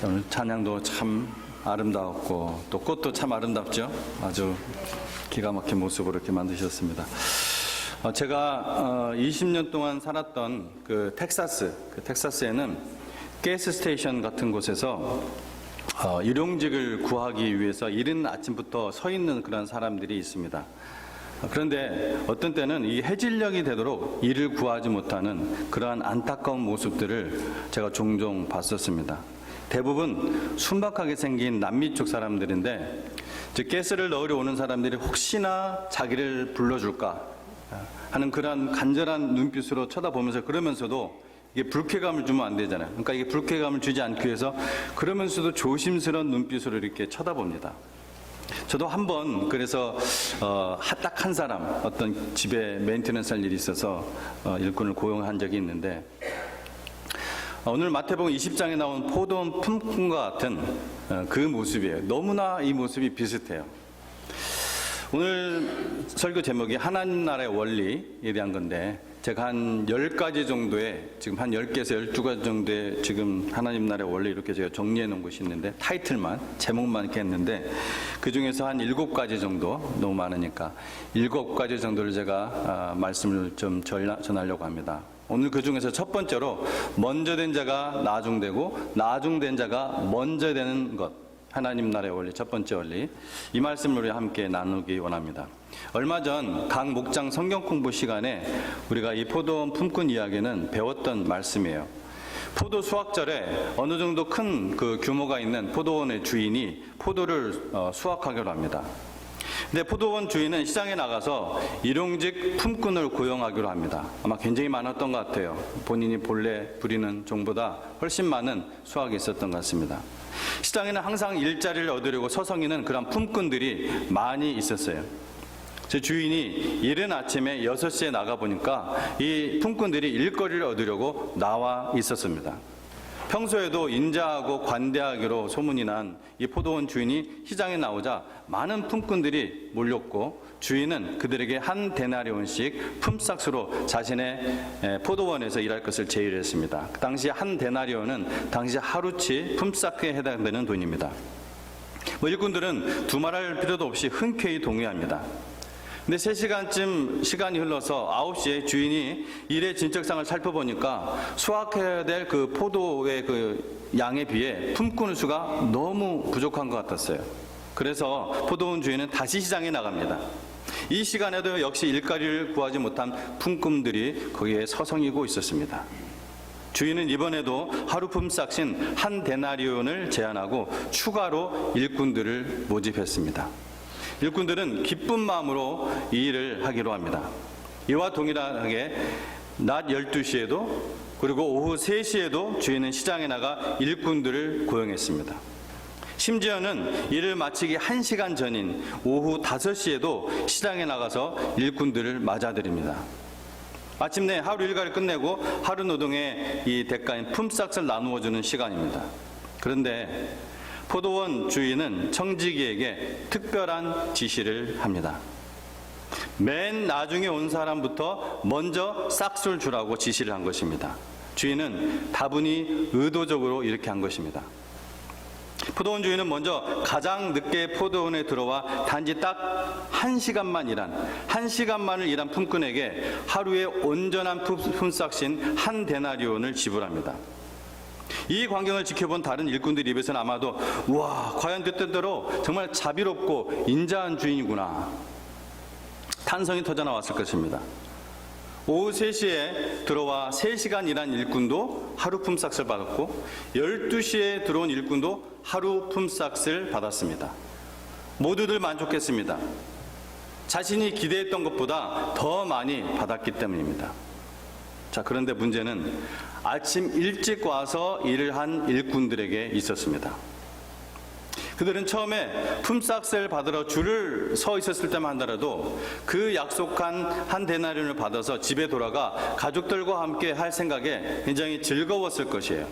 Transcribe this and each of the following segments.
오늘 찬양도 참 아름다웠고 또 꽃도 참 아름답죠. 아주 기가 막힌 모습으로 이렇게 만드셨습니다. 제가 20년 동안 살았던 그 텍사스에는 가스 스테이션 같은 곳에서 일용직을 구하기 위해서 이른 아침부터 서 있는 그런 사람들이 있습니다. 그런데 어떤 때는 이 해질녘이 되도록 일을 구하지 못하는 그러한 안타까운 모습들을 제가 종종 봤었습니다. 대부분 순박하게 생긴 남미 쪽 사람들인데 가스를 넣으러 오는 사람들이 혹시나 자기를 불러줄까 하는 그런 간절한 눈빛으로 쳐다보면서 그러면서도 이게 불쾌감을 주면 안 되잖아요. 그러니까 이게 불쾌감을 주지 않기 위해서 그러면서도 조심스러운 눈빛으로 이렇게 쳐다봅니다. 저도 한번 그래서 딱 한 사람 어떤 집에 메인테넌스 할 일이 있어서 일꾼을 고용한 적이 있는데 오늘 마태복음 20장에 나온 포도원 품꾼과 같은 그 모습이에요. 너무나 이 모습이 비슷해요. 오늘 설교 제목이 하나님 나라의 원리에 대한 건데 제가 한 10가지 정도의 지금 한 10개에서 12가지 정도의 지금 하나님 나라의 원리 이렇게 제가 정리해 놓은 것이 있는데 타이틀만 제목만 이렇게 했는데 그 중에서 한 7가지 정도 너무 많으니까 7가지 정도를 제가 말씀을 좀 전하려고 합니다. 오늘 그 중에서 첫 번째로 먼저 된 자가 나중되고 나중된 자가 먼저 되는 것, 하나님 나라의 원리 첫 번째 원리, 이 말씀을 우리 함께 나누기 원합니다. 얼마 전 각 목장 성경 공부 시간에 우리가 이 포도원 품꾼 이야기는 배웠던 말씀이에요. 포도 수확절에 어느 정도 큰 그 규모가 있는 포도원의 주인이 포도를 수확하기로 합니다. 근데 포도원 주인은 시장에 나가서 일용직 품꾼을 고용하기로 합니다. 아마 굉장히 많았던 것 같아요. 본인이 본래 부리는 종보다 훨씬 많은 수확이 있었던 것 같습니다. 시장에는 항상 일자리를 얻으려고 서성이는 그런 품꾼들이 많이 있었어요. 제 주인이 이른 아침에 6시에 나가보니까 이 품꾼들이 일거리를 얻으려고 나와 있었습니다. 평소에도 인자하고 관대하기로 소문이 난 이 포도원 주인이 시장에 나오자 많은 품꾼들이 몰렸고 주인은 그들에게 한 데나리온씩 품삯으로 자신의 포도원에서 일할 것을 제의했습니다. 그 당시 한 데나리온은 당시 하루치 품삯에 해당되는 돈입니다. 일꾼들은 두말할 필요도 없이 흔쾌히 동의합니다. 근데 3시간쯤 시간이 흘러서 9시에 주인이 일의 진척상을 살펴보니까 수확해야 될 그 포도의 그 양에 비해 품꾼 수가 너무 부족한 것 같았어요. 그래서 포도원 주인은 다시 시장에 나갑니다. 이 시간에도 역시 일거리를 구하지 못한 품꾼들이 거기에 서성이고 있었습니다. 주인은 이번에도 하루 품삯인 한 데나리온을 제안하고 추가로 일꾼들을 모집했습니다. 일꾼들은 기쁜 마음으로 이 일을 하기로 합니다. 이와 동일하게 낮 12시에도 그리고 오후 3시에도 주인은 시장에 나가 일꾼들을 고용했습니다. 심지어는 일을 마치기 1시간 전인 오후 5시에도 시장에 나가서 일꾼들을 맞아들입니다. 마침내 하루 일과를 끝내고 하루 노동의 이 대가인 품삯을 나누어주는 시간입니다. 그런데 포도원 주인은 청지기에게 특별한 지시를 합니다. 맨 나중에 온 사람부터 먼저 싹술 주라고 지시를 한 것입니다. 주인은 다분히 의도적으로 이렇게 한 것입니다. 포도원 주인은 먼저 가장 늦게 포도원에 들어와 단지 딱 1시간만을 일한 품꾼에게 하루의 온전한 품삯인 한 데나리온을 지불합니다. 이 광경을 지켜본 다른 일꾼들 입에서는 아마도 와, 과연 뜻대로 정말 자비롭고 인자한 주인이구나 탄성이 터져 나왔을 것입니다. 오후 3시에 들어와 3시간 일한 일꾼도 하루 품삯을 받았고 12시에 들어온 일꾼도 하루 품삯을 받았습니다. 모두들 만족했습니다. 자신이 기대했던 것보다 더 많이 받았기 때문입니다. 자, 그런데 문제는 아침 일찍 와서 일을 한 일꾼들에게 있었습니다. 그들은 처음에 품삯을 받으러 줄을 서 있었을 때만 하더라도 그 약속한 한 데나리온을 받아서 집에 돌아가 가족들과 함께 할 생각에 굉장히 즐거웠을 것이에요.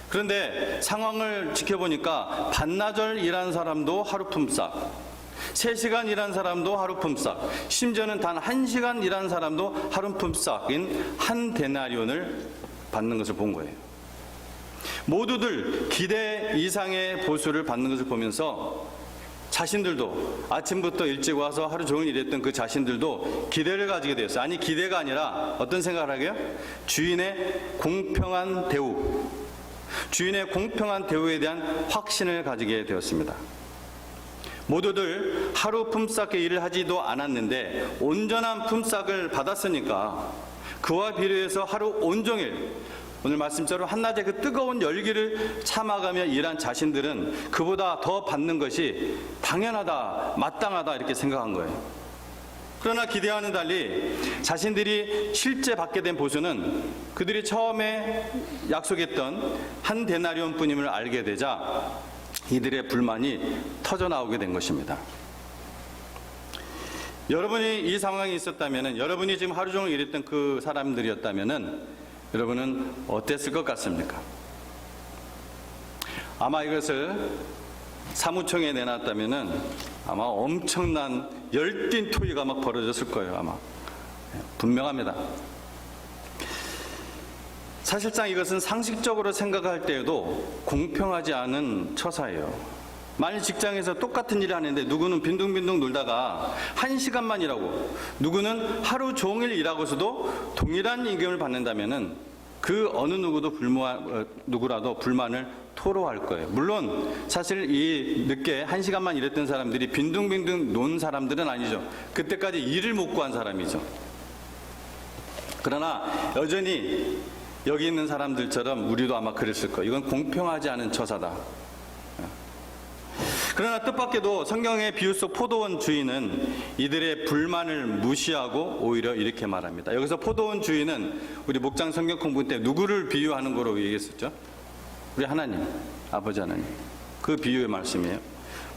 그런데 상황을 지켜보니까 반나절 일한 사람도 하루 품삯, 3시간 일한 사람도 하루 품삯, 심지어는 단 1시간 일한 사람도 하루 품삯인 한 데나리온을 받는 것을 본 거예요. 모두들 기대 이상의 보수를 받는 것을 보면서 자신들도 아침부터 일찍 와서 하루 종일 일했던 그 자신들도 기대를 가지게 되었어요. 아니, 기대가 아니라 어떤 생각을 하게요? 주인의 공평한 대우, 주인의 공평한 대우에 대한 확신을 가지게 되었습니다. 모두들 하루 품삯의 일을 하지도 않았는데 온전한 품삯을 받았으니까 그와 비례해서 하루 온종일, 오늘 말씀처럼 한낮에 그 뜨거운 열기를 참아가며 일한 자신들은 그보다 더 받는 것이 당연하다, 마땅하다 이렇게 생각한 거예요. 그러나 기대와는 달리 자신들이 실제 받게 된 보수는 그들이 처음에 약속했던 한 데나리온 뿐임을 알게 되자 이들의 불만이 터져나오게 된 것입니다. 여러분이 이 상황에 있었다면, 여러분이 지금 하루 종일 일했던 그 사람들이었다면 여러분은 어땠을 것 같습니까? 아마 이것을 사무총에 내놨다면 아마 엄청난 열띤 토의가 막 벌어졌을 거예요. 아마 분명합니다. 사실상 이것은 상식적으로 생각할 때에도 공평하지 않은 처사예요. 만일 직장에서 똑같은 일을 하는데 누구는 빈둥빈둥 놀다가 1시간만 일하고 누구는 하루 종일 일하고서도 동일한 임금을 받는다면은 그 어느 누구라도 불만을 토로할 거예요. 물론 사실 이 늦게 1시간만 일했던 사람들이 빈둥빈둥 논 사람들은 아니죠. 그때까지 일을 못 구한 사람이죠. 그러나 여전히 여기 있는 사람들처럼 우리도 아마 그랬을 거예요. 이건 공평하지 않은 처사다. 그러나 뜻밖에도 성경의 비유 속 포도원 주인은 이들의 불만을 무시하고 오히려 이렇게 말합니다. 여기서 포도원 주인은 우리 목장 성경 공부 때 누구를 비유하는 거로 얘기했었죠? 우리 하나님, 아버지 하나님. 그 비유의 말씀이에요.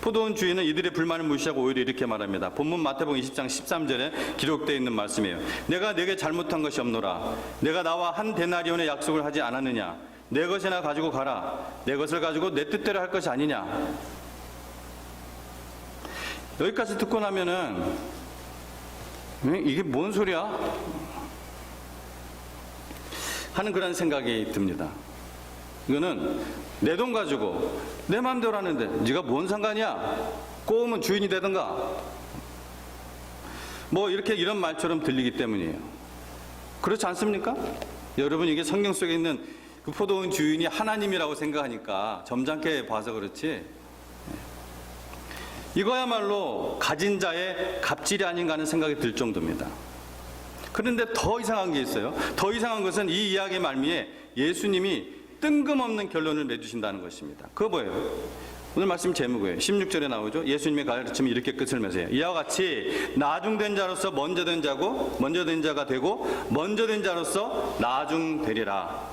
포도원 주인은 이들의 불만을 무시하고 오히려 이렇게 말합니다. 본문 마태복음 20장 13절에 기록되어 있는 말씀이에요. 내가 네게 잘못한 것이 없노라. 내가 나와 한 데나리온의 약속을 하지 않았느냐. 내 것이나 가지고 가라. 내 것을 가지고 내 뜻대로 할 것이 아니냐. 여기까지 듣고 나면은 이게 뭔 소리야? 하는 그런 생각이 듭니다. 이거는 내 돈 가지고 내 마음대로 하는데 네가 뭔 상관이야? 꼬우면 주인이 되든가. 뭐 이렇게 이런 말처럼 들리기 때문이에요. 그렇지 않습니까? 여러분, 이게 성경 속에 있는 그 포도원 주인이 하나님이라고 생각하니까 점잖게 봐서 그렇지, 이거야말로 가진 자의 갑질이 아닌가 하는 생각이 들 정도입니다. 그런데 더 이상한 게 있어요. 더 이상한 것은 이 이야기의 말미에 예수님이 뜬금없는 결론을 내주신다는 것입니다. 그거 뭐예요? 오늘 말씀 제목이에요. 16절에 나오죠. 예수님의 가르침이 이렇게 끝을 맺어요. 이와 같이 나중된 자로서 먼저 된 자가 되고 먼저 된 자로서 나중되리라.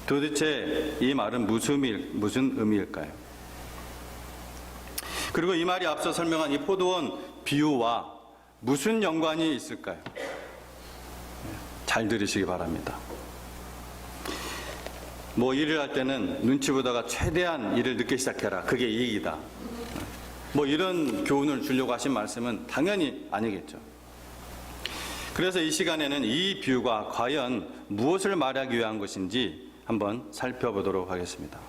도대체 이 말은 무슨 의미일까요? 그리고 이 말이 앞서 설명한 이 포도원 비유와 무슨 연관이 있을까요? 잘 들으시기 바랍니다. 뭐 일을 할 때는 눈치 보다가 최대한 일을 늦게 시작해라. 그게 이익이다. 뭐 이런 교훈을 주려고 하신 말씀은 당연히 아니겠죠. 그래서 이 시간에는 이 비유가 과연 무엇을 말하기 위한 것인지 한번 살펴보도록 하겠습니다.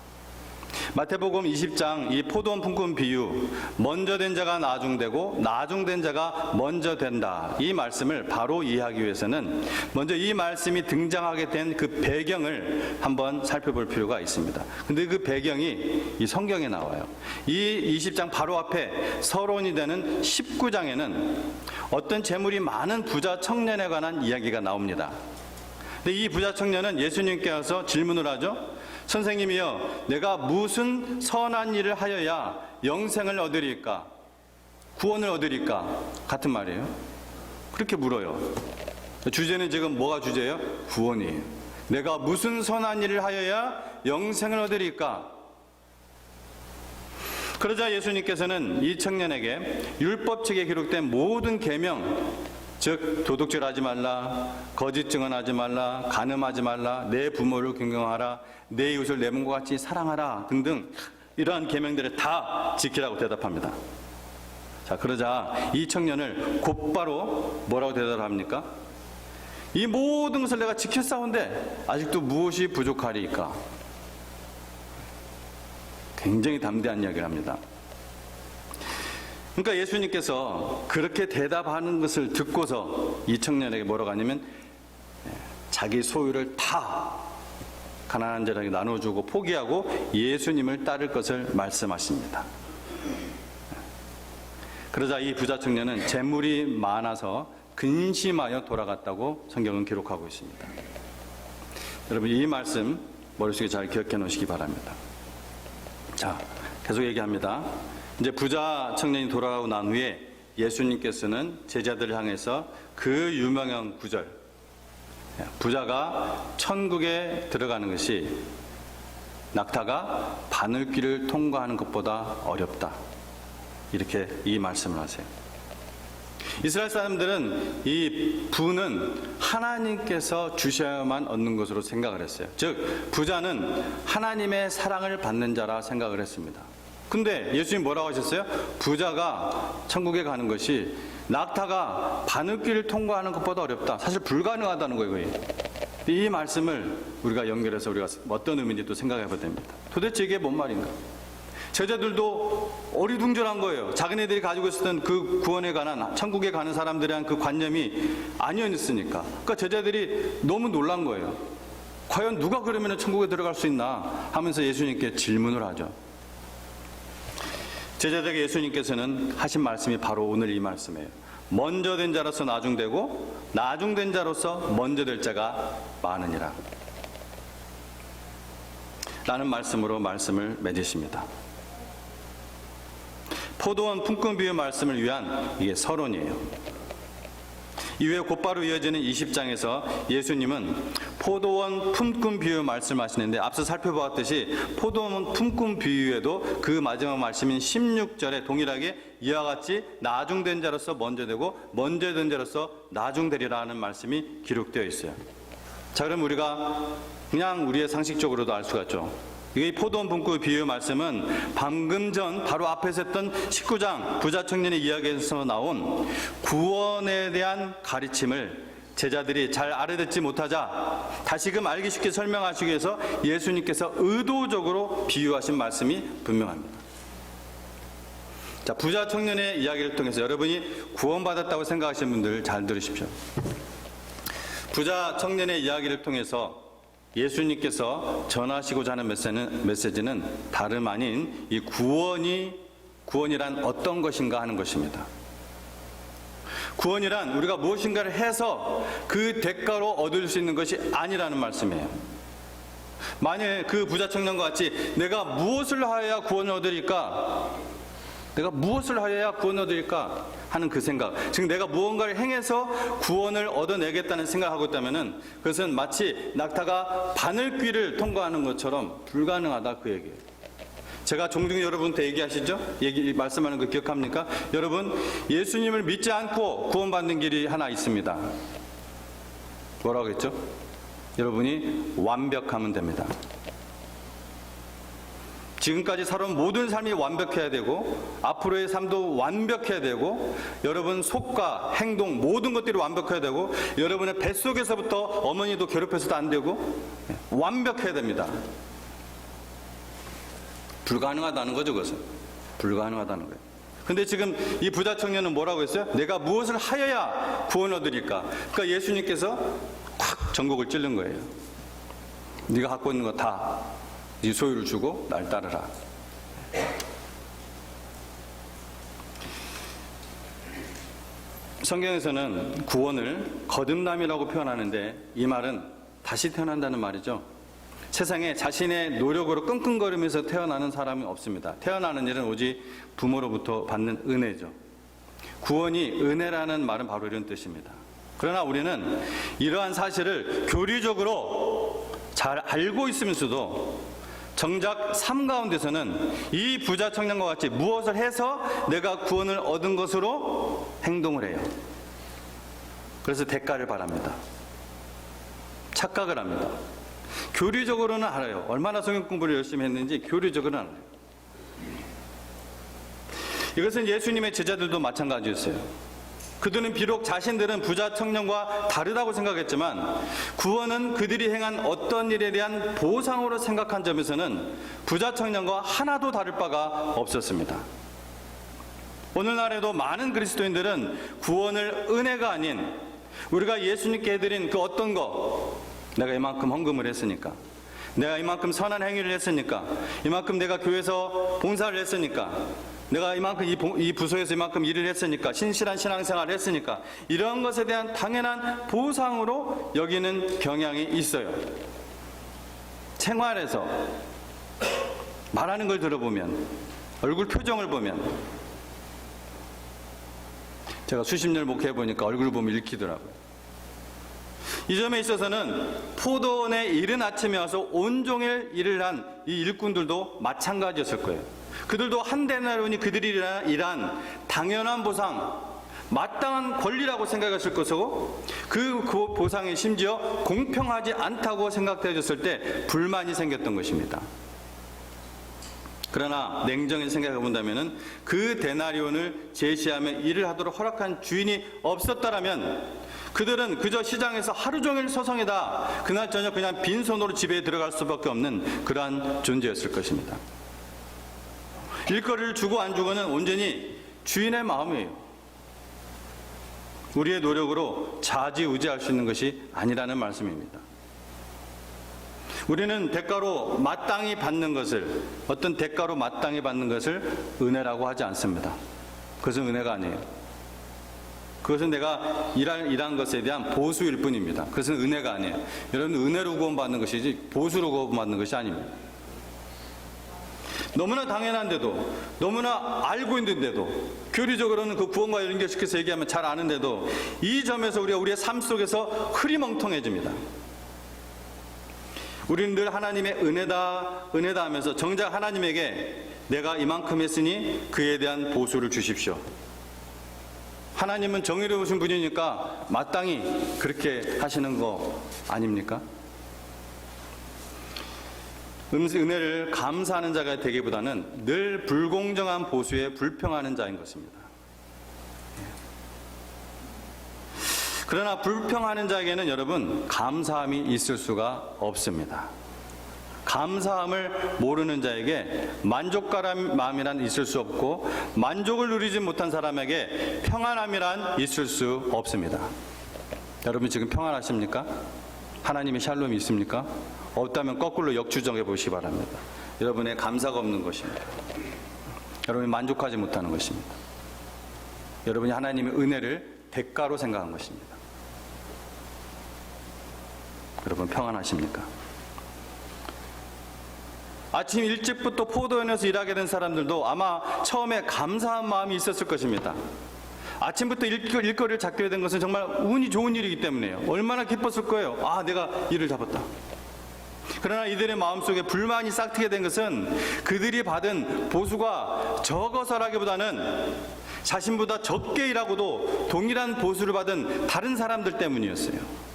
마태복음 20장 이 포도원 품꾼 비유, 먼저 된 자가 나중되고 나중된 자가 먼저 된다, 이 말씀을 바로 이해하기 위해서는 먼저 이 말씀이 등장하게 된 그 배경을 한번 살펴볼 필요가 있습니다. 근데 그 배경이 이 성경에 나와요. 이 20장 바로 앞에 서론이 되는 19장에는 어떤 재물이 많은 부자 청년에 관한 이야기가 나옵니다. 근데 이 부자 청년은 예수님께 와서 질문을 하죠. 선생님이여, 내가 무슨 선한 일을 하여야 영생을 얻으리까? 구원을 얻으리까? 같은 말이에요. 그렇게 물어요. 주제는 지금 뭐가 주제예요? 구원이에요. 내가 무슨 선한 일을 하여야 영생을 얻으리까? 그러자 예수님께서는 이 청년에게 율법책에 기록된 모든 계명, 즉 도둑질하지 말라, 거짓 증언하지 말라, 간음하지 말라, 내 부모를 존경하라, 내 이웃을 내 몸과 같이 사랑하라 등등 이러한 계명들을 다 지키라고 대답합니다. 자, 그러자 이 청년을 곧바로 뭐라고 대답합니까? 이 모든 것을 내가 지켰사온데 아직도 무엇이 부족하리이까? 굉장히 담대한 이야기를 합니다. 그러니까 예수님께서 그렇게 대답하는 것을 듣고서 이 청년에게 뭐라고 하냐면 자기 소유를 다 가난한 자에게 나눠주고 포기하고 예수님을 따를 것을 말씀하십니다. 그러자 이 부자 청년은 재물이 많아서 근심하여 돌아갔다고 성경은 기록하고 있습니다. 여러분, 이 말씀 머릿속에 잘 기억해 놓으시기 바랍니다. 자, 계속 얘기합니다. 이제 부자 청년이 돌아가고 난 후에 예수님께서는 제자들을 향해서 그 유명한 구절, 부자가 천국에 들어가는 것이 낙타가 바늘길을 통과하는 것보다 어렵다, 이렇게 이 말씀을 하세요. 이스라엘 사람들은 이 부는 하나님께서 주셔야만 얻는 것으로 생각을 했어요. 즉 부자는 하나님의 사랑을 받는 자라 생각을 했습니다. 근데 예수님 뭐라고 하셨어요? 부자가 천국에 가는 것이 낙타가 바늘길을 통과하는 것보다 어렵다. 사실 불가능하다는 거예요, 거의. 이 말씀을 우리가 연결해서 우리가 어떤 의미인지 또 생각해 봐야 됩니다. 도대체 이게 뭔 말인가? 제자들도 어리둥절한 거예요. 자기네들이 가지고 있었던 그 구원에 관한, 천국에 가는 사람들에 대한 그 관념이 아니었으니까. 그러니까 제자들이 너무 놀란 거예요. 과연 누가 그러면 천국에 들어갈 수 있나 하면서 예수님께 질문을 하죠. 제자들에게 예수님께서는 하신 말씀이 바로 오늘 이 말씀이에요. 먼저 된 자로서 나중되고 나중된 자로서 먼저 될 자가 많으니라 라는 말씀으로 말씀을 맺으십니다. 포도원 품꾼 비유 말씀을 위한 이게 서론이에요. 이후에 곧바로 이어지는 20장에서 예수님은 포도원 품꾼 비유 말씀하시는데, 앞서 살펴보았듯이 포도원 품꾼 비유에도 그 마지막 말씀인 16절에 동일하게 이와 같이 나중된 자로서 먼저 되고 먼저 된 자로서 나중되리라 하는 말씀이 기록되어 있어요. 자, 그럼 우리가 그냥 우리의 상식적으로도 알 수가 있죠. 이 포도원 품꾼 비유 말씀은 방금 전 바로 앞에서 했던 19장 부자 청년의 이야기에서 나온 구원에 대한 가르침을 제자들이 잘 알아듣지 못하자 다시금 알기 쉽게 설명하시기 위해서 예수님께서 의도적으로 비유하신 말씀이 분명합니다. 자, 부자 청년의 이야기를 통해서 여러분이 구원받았다고 생각하시는 분들 잘 들으십시오. 부자 청년의 이야기를 통해서 예수님께서 전하시고자 하는 메시지는 다름 아닌 이 구원이란 어떤 것인가 하는 것입니다. 구원이란 우리가 무엇인가를 해서 그 대가로 얻을 수 있는 것이 아니라는 말씀이에요. 만약 그 부자 청년과 같이 내가 무엇을 하여야 구원을 얻으리까? 내가 무엇을 하여야 구원을 얻으리까? 하는 그 생각, 즉 내가 무언가를 행해서 구원을 얻어내겠다는 생각을 하고 있다면 그것은 마치 낙타가 바늘귀를 통과하는 것처럼 불가능하다, 그 얘기예요. 제가 종종 여러분한테 얘기하시죠? 말씀하는 거 기억합니까? 여러분, 예수님을 믿지 않고 구원받는 길이 하나 있습니다. 뭐라고 했죠? 여러분이 완벽하면 됩니다. 지금까지 살아온 모든 삶이 완벽해야 되고 앞으로의 삶도 완벽해야 되고 여러분 속과 행동 모든 것들이 완벽해야 되고 여러분의 뱃속에서부터 어머니도 괴롭혀서도 안 되고 완벽해야 됩니다. 불가능하다는 거죠, 그것은. 불가능하다는 거예요. 근데 지금 이 부자 청년은 뭐라고 했어요? 내가 무엇을 하여야 구원을 얻으리까? 그러니까 예수님께서 콱 전곡을 찔른 거예요. 네가 갖고 있는 거 다 네 소유를 주고 날 따르라. 성경에서는 구원을 거듭남이라고 표현하는데 이 말은 다시 태어난다는 말이죠. 세상에 자신의 노력으로 끙끙거리면서 태어나는 사람은 없습니다. 태어나는 일은 오직 부모로부터 받는 은혜죠. 구원이 은혜라는 말은 바로 이런 뜻입니다. 그러나 우리는 이러한 사실을 교리적으로 잘 알고 있으면서도 정작 삶 가운데서는 이 부자 청년과 같이 무엇을 해서 내가 구원을 얻은 것으로 행동을 해요. 그래서 대가를 바랍니다. 착각을 합니다. 교리적으로는 알아요. 얼마나 성경 공부를 열심히 했는지 교리적으로는 알아요. 이것은 예수님의 제자들도 마찬가지였어요. 그들은 비록 자신들은 부자 청년과 다르다고 생각했지만 구원은 그들이 행한 어떤 일에 대한 보상으로 생각한 점에서는 부자 청년과 하나도 다를 바가 없었습니다. 오늘날에도 많은 그리스도인들은 구원을 은혜가 아닌 우리가 예수님께 해드린 그 어떤 거, 내가 이만큼 헌금을 했으니까, 내가 이만큼 선한 행위를 했으니까, 이만큼 내가 교회에서 봉사를 했으니까, 내가 이만큼 이 부서에서 이만큼 일을 했으니까, 신실한 신앙생활을 했으니까, 이런 것에 대한 당연한 보상으로 여기는 경향이 있어요. 생활에서 말하는 걸 들어보면, 얼굴 표정을 보면, 제가 수십 년 목회해 보니까 얼굴 보면 읽히더라고요. 이 점에 있어서는 포도원에 이른 아침에 와서 온종일 일을 한 이 일꾼들도 마찬가지였을 거예요. 그들도 한 데나리온이 그들이 일한 당연한 보상, 마땅한 권리라고 생각했을 것이고 그 보상이 심지어 공평하지 않다고 생각되어졌을 때 불만이 생겼던 것입니다. 그러나 냉정히 생각해 본다면 그 데나리온을 제시하며 일을 하도록 허락한 주인이 없었다라면 그들은 그저 시장에서 하루 종일 서성이다 그날 저녁 그냥 빈손으로 집에 들어갈 수밖에 없는 그러한 존재였을 것입니다. 일거리를 주고 안 주고는 온전히 주인의 마음이에요. 우리의 노력으로 좌지우지할 수 있는 것이 아니라는 말씀입니다. 우리는 대가로 마땅히 받는 것을, 어떤 대가로 마땅히 받는 것을 은혜라고 하지 않습니다. 그것은 은혜가 아니에요. 그것은 내가 일한 것에 대한 보수일 뿐입니다. 그것은 은혜가 아니에요. 여러분, 은혜로 구원받는 것이지 보수로 구원받는 것이 아닙니다. 너무나 당연한데도, 너무나 알고 있는데도, 교리적으로는 그 구원과 연결시켜서 얘기하면 잘 아는데도 이 점에서 우리가 우리의 삶 속에서 흐리멍텅해집니다. 우리는 늘 하나님의 은혜다 하면서 정작 하나님에게 내가 이만큼 했으니 그에 대한 보수를 주십시오. 하나님은 정의로우신 분이니까 마땅히 그렇게 하시는 거 아닙니까? 은혜를 감사하는 자가 되기보다는 늘 불공정한 보수에 불평하는 자인 것입니다. 그러나 불평하는 자에게는 여러분 감사함이 있을 수가 없습니다. 감사함을 모르는 자에게 만족감이란 마음이란 있을 수 없고 만족을 누리지 못한 사람에게 평안함이란 있을 수 없습니다. 여러분 지금 평안하십니까? 하나님의 샬롬이 있습니까? 없다면 거꾸로 역추정해 보시기 바랍니다. 여러분의 감사가 없는 것입니다. 여러분이 만족하지 못하는 것입니다. 여러분이 하나님의 은혜를 대가로 생각한 것입니다. 여러분 평안하십니까? 아침 일찍부터 포도원에서 일하게 된 사람들도 아마 처음에 감사한 마음이 있었을 것입니다. 아침부터 일거리를 잡게 된 것은 정말 운이 좋은 일이기 때문에요. 얼마나 기뻤을 거예요. 아, 내가 일을 잡았다. 그러나 이들의 마음속에 불만이 싹트게 된 것은 그들이 받은 보수가 적어서라기보다는 자신보다 적게 일하고도 동일한 보수를 받은 다른 사람들 때문이었어요.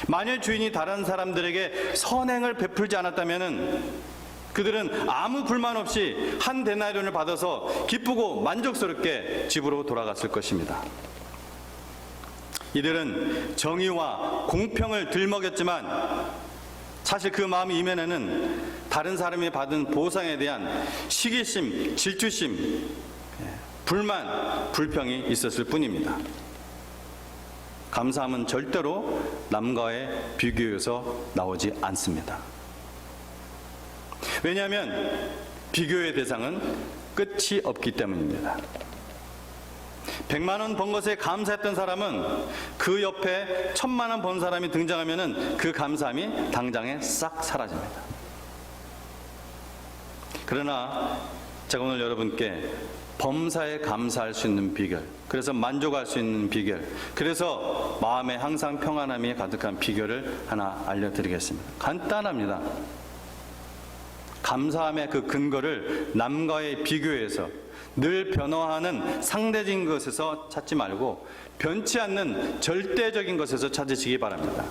만일 주인이 다른 사람들에게 선행을 베풀지 않았다면 그들은 아무 불만 없이 한 데나리온을 받아서 기쁘고 만족스럽게 집으로 돌아갔을 것입니다. 이들은 정의와 공평을 들먹였지만 사실 그 마음 이면에는 다른 사람이 받은 보상에 대한 시기심, 질투심, 불만, 불평이 있었을 뿐입니다. 감사함은 절대로 남과의 비교에서 나오지 않습니다. 왜냐하면 비교의 대상은 끝이 없기 때문입니다. 100만 원 번 것에 감사했던 사람은 그 옆에 1000만 원 번 사람이 등장하면 그 감사함이 당장에 싹 사라집니다. 그러나 제가 오늘 여러분께 범사에 감사할 수 있는 비결, 그래서 만족할 수 있는 비결, 그래서 마음에 항상 평안함이 가득한 비결을 하나 알려드리겠습니다. 간단합니다. 감사함의 그 근거를 남과의 비교에서 늘 변화하는 상대적인 것에서 찾지 말고 변치 않는 절대적인 것에서 찾으시기 바랍니다.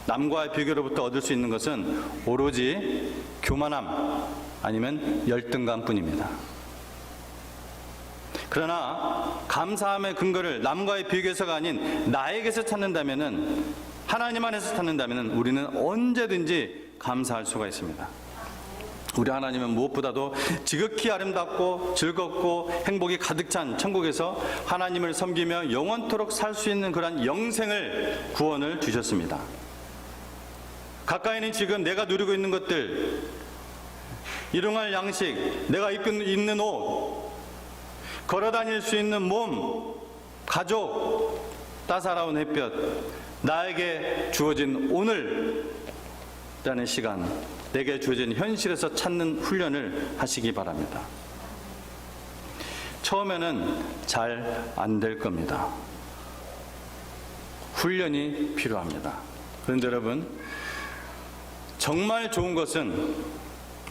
남과의 비교로부터 얻을 수 있는 것은 오로지 교만함 아니면 열등감 뿐입니다. 그러나 감사함의 근거를 남과의 비교해서가 아닌 나에게서 찾는다면은, 하나님 안에서 찾는다면은 우리는 언제든지 감사할 수가 있습니다. 우리 하나님은 무엇보다도 지극히 아름답고 즐겁고 행복이 가득 찬 천국에서 하나님을 섬기며 영원토록 살 수 있는 그런 영생을, 구원을 주셨습니다. 가까이는 지금 내가 누리고 있는 것들, 일용할 양식, 내가 입는 옷, 걸어 다닐 수 있는 몸, 가족, 따사로운 햇볕, 나에게 주어진 오늘이라는 시간, 내게 주어진 현실에서 찾는 훈련을 하시기 바랍니다. 처음에는 잘 안 될 겁니다. 훈련이 필요합니다. 그런데 여러분, 정말 좋은 것은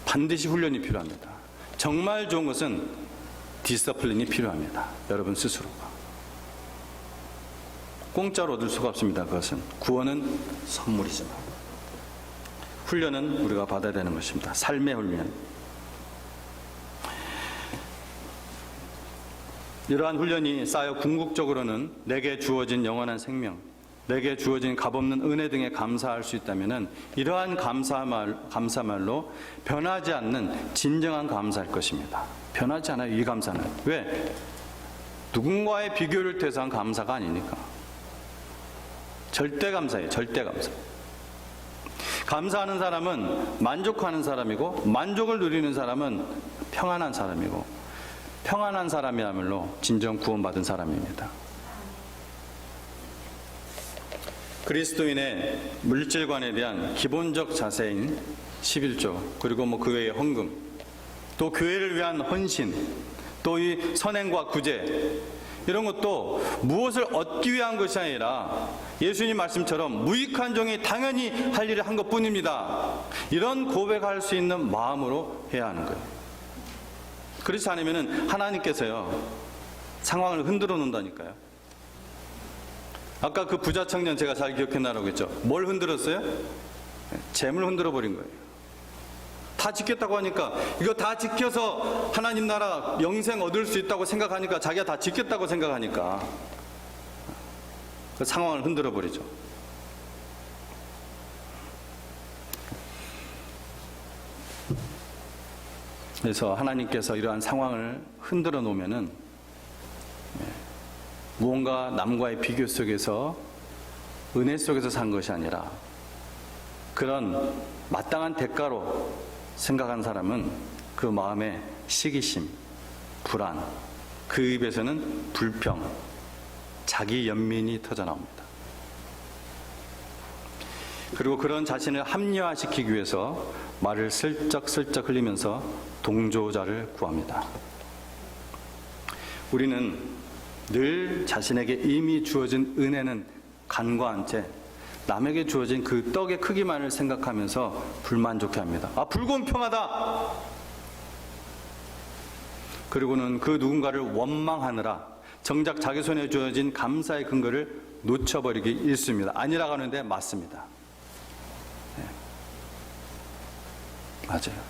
반드시 훈련이 필요합니다. 정말 좋은 것은 디서플린이 필요합니다. 여러분 스스로가. 공짜로 얻을 수가 없습니다. 그것은. 구원은 선물이지만 훈련은 우리가 받아야 되는 것입니다. 삶의 훈련. 이러한 훈련이 쌓여 궁극적으로는 내게 주어진 영원한 생명, 내게 주어진 값없는 은혜 등에 감사할 수 있다면 이러한 감사말로 변하지 않는 진정한 감사일 것입니다. 변하지 않아요, 이 감사는. 왜? 누군가의 비교를 통해서 감사가 아니니까. 절대 감사예요, 절대 감사. 감사하는 사람은 만족하는 사람이고, 만족을 누리는 사람은 평안한 사람이고, 평안한 사람이야말로 진정 구원받은 사람입니다. 그리스도인의 물질관에 대한 기본적 자세인 11조, 그리고 그 외의 헌금, 또 교회를 위한 헌신, 또 이 선행과 구제, 이런 것도 무엇을 얻기 위한 것이 아니라 예수님 말씀처럼 무익한 종이 당연히 할 일을 한 것뿐입니다. 이런 고백할 수 있는 마음으로 해야 하는 거예요. 그렇지 않으면 하나님께서요, 상황을 흔들어 놓는다니까요. 아까 그 부자 청년 제가 잘 기억해놔라고 했죠. 뭘 흔들었어요? 재물 흔들어 버린 거예요. 다 지켰다고 하니까, 이거 다 지켜서 하나님 나라 영생 얻을 수 있다고 생각하니까, 자기가 다 지켰다고 생각하니까 그 상황을 흔들어 버리죠. 그래서 하나님께서 이러한 상황을 흔들어 놓으면은 무언가 남과의 비교 속에서, 은혜 속에서 산 것이 아니라 그런 마땅한 대가로 생각한 사람은 그 마음에 시기심, 불안, 그 입에서는 불평, 자기 연민이 터져나옵니다. 그리고 그런 자신을 합리화시키기 위해서 말을 슬쩍슬쩍 흘리면서 동조자를 구합니다. 우리는 늘 자신에게 이미 주어진 은혜는 간과한 채 남에게 주어진 그 떡의 크기만을 생각하면서 불만족해합니다. 아, 불공평하다! 그리고는 그 누군가를 원망하느라 정작 자기 손에 주어진 감사의 근거를 놓쳐버리기 일쑤입니다. 아니라고 하는데 맞습니다. 네. 맞아요.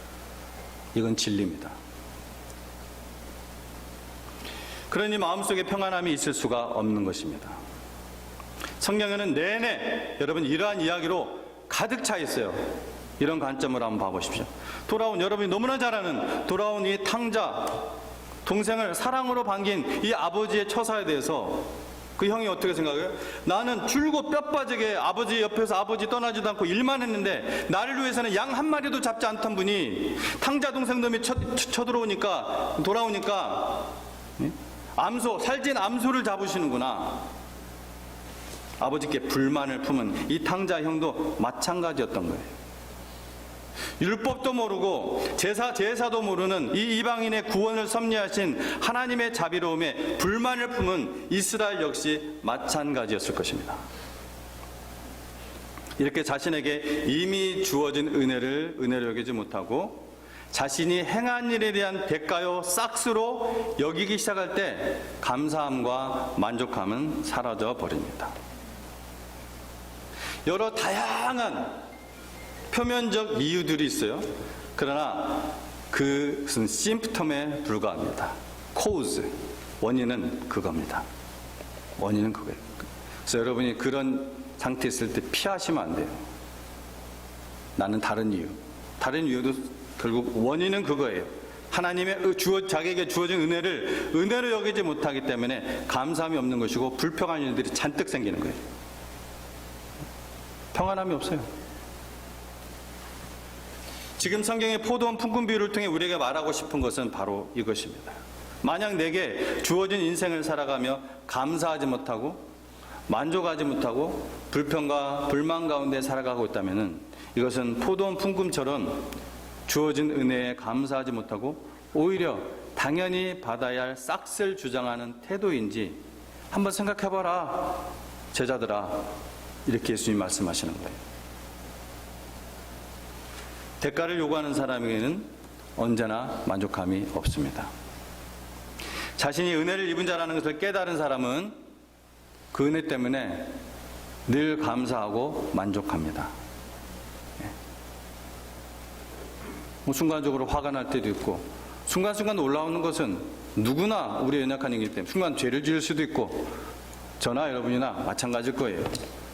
이건 진리입니다. 그러니 마음속에 평안함이 있을 수가 없는 것입니다. 성경에는 내내 여러분 이러한 이야기로 가득 차 있어요. 이런 관점으로 한번 봐보십시오. 돌아온, 여러분이 너무나 잘 아는 돌아온 이 탕자, 동생을 사랑으로 반긴 이 아버지의 처사에 대해서 그 형이 어떻게 생각해요? 나는 줄곧 뼈 빠지게 아버지 옆에서 아버지 떠나지도 않고 일만 했는데 나를 위해서는 양 한 마리도 잡지 않던 분이 탕자 동생 놈이 쳐들어오니까, 돌아오니까 암소, 살찐 암소를 잡으시는구나. 아버지께 불만을 품은 이 탕자 형도 마찬가지였던 거예요. 율법도 모르고 제사도 모르는 이 이방인의 구원을 섭리하신 하나님의 자비로움에 불만을 품은 이스라엘 역시 마찬가지였을 것입니다. 이렇게 자신에게 이미 주어진 은혜를 여기지 못하고 자신이 행한 일에 대한 대가요 싹스로 여기기 시작할 때 감사함과 만족함은 사라져 버립니다. 여러 다양한 표면적 이유들이 있어요. 그러나 그것은 심프텀에 불과합니다. 코즈, 원인은 그겁니다. 원인은 그거예요. 그래서 여러분이 그런 상태에 있을 때 피하시면 안 돼요. 나는 다른 이유. 다른 이유도 결국 원인은 그거예요. 하나님의 자기에게 주어진 은혜를 여기지 못하기 때문에 감사함이 없는 것이고 불평한 일들이 잔뜩 생기는 거예요. 평안함이 없어요. 지금 성경의 포도원 품꾼 비유를 통해 우리에게 말하고 싶은 것은 바로 이것입니다. 만약 내게 주어진 인생을 살아가며 감사하지 못하고 만족하지 못하고 불평과 불만 가운데 살아가고 있다면 이것은 포도원 품꾼처럼 주어진 은혜에 감사하지 못하고 오히려 당연히 받아야 할 싹쓸 주장하는 태도인지 한번 생각해봐라 제자들아, 이렇게 예수님 말씀하시는 거예요. 대가를 요구하는 사람에게는 언제나 만족함이 없습니다. 자신이 은혜를 입은 자라는 것을 깨달은 사람은 그 은혜 때문에 늘 감사하고 만족합니다. 순간적으로 화가 날 때도 있고 순간순간 올라오는 것은 누구나 우리의 연약한 일이기 때문에 순간 죄를 지을 수도 있고 저나 여러분이나 마찬가지일 거예요.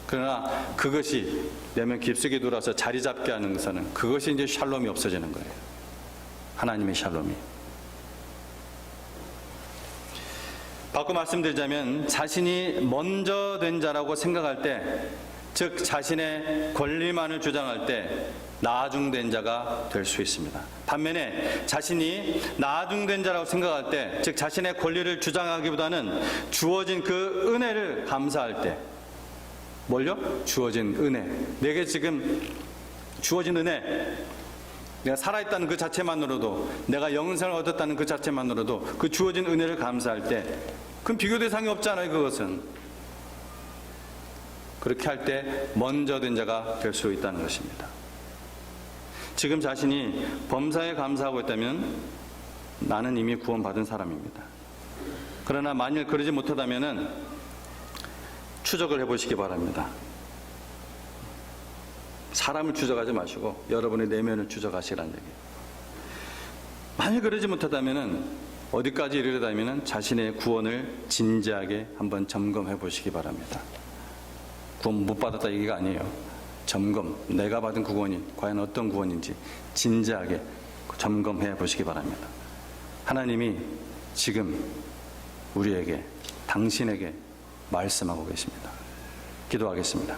그러나 그것이 내면 깊숙이 들어와서 자리 잡게 하는 것은 그것이 이제 샬롬이 없어지는 거예요. 하나님의 샬롬이. 바꿔 말씀드리자면 자신이 먼저 된 자라고 생각할 때, 즉 자신의 권리만을 주장할 때 나중된 자가 될 수 있습니다. 반면에 자신이 나중된 자라고 생각할 때, 즉 자신의 권리를 주장하기보다는 주어진 그 은혜를 감사할 때, 뭘요? 주어진 은혜. 내게 지금 주어진 은혜, 내가 살아있다는 그 자체만으로도, 내가 영생을 얻었다는 그 자체만으로도 그 주어진 은혜를 감사할 때 그건 비교 대상이 없잖아요. 그것은 그렇게 할 때 먼저 된 자가 될 수 있다는 것입니다. 지금 자신이 범사에 감사하고 있다면 나는 이미 구원받은 사람입니다. 그러나 만일 그러지 못하다면 추적을 해보시기 바랍니다. 사람을 추적하지 마시고 여러분의 내면을 추적하시라는 얘기예요. 만일 그러지 못하다면 어디까지 이르려다면 자신의 구원을 진지하게 한번 점검해 보시기 바랍니다. 구원 못 받았다 얘기가 아니에요. 점검, 내가 받은 구원이 과연 어떤 구원인지 진지하게 점검해 보시기 바랍니다. 하나님이 지금 우리에게, 당신에게 말씀하고 계십니다. 기도하겠습니다.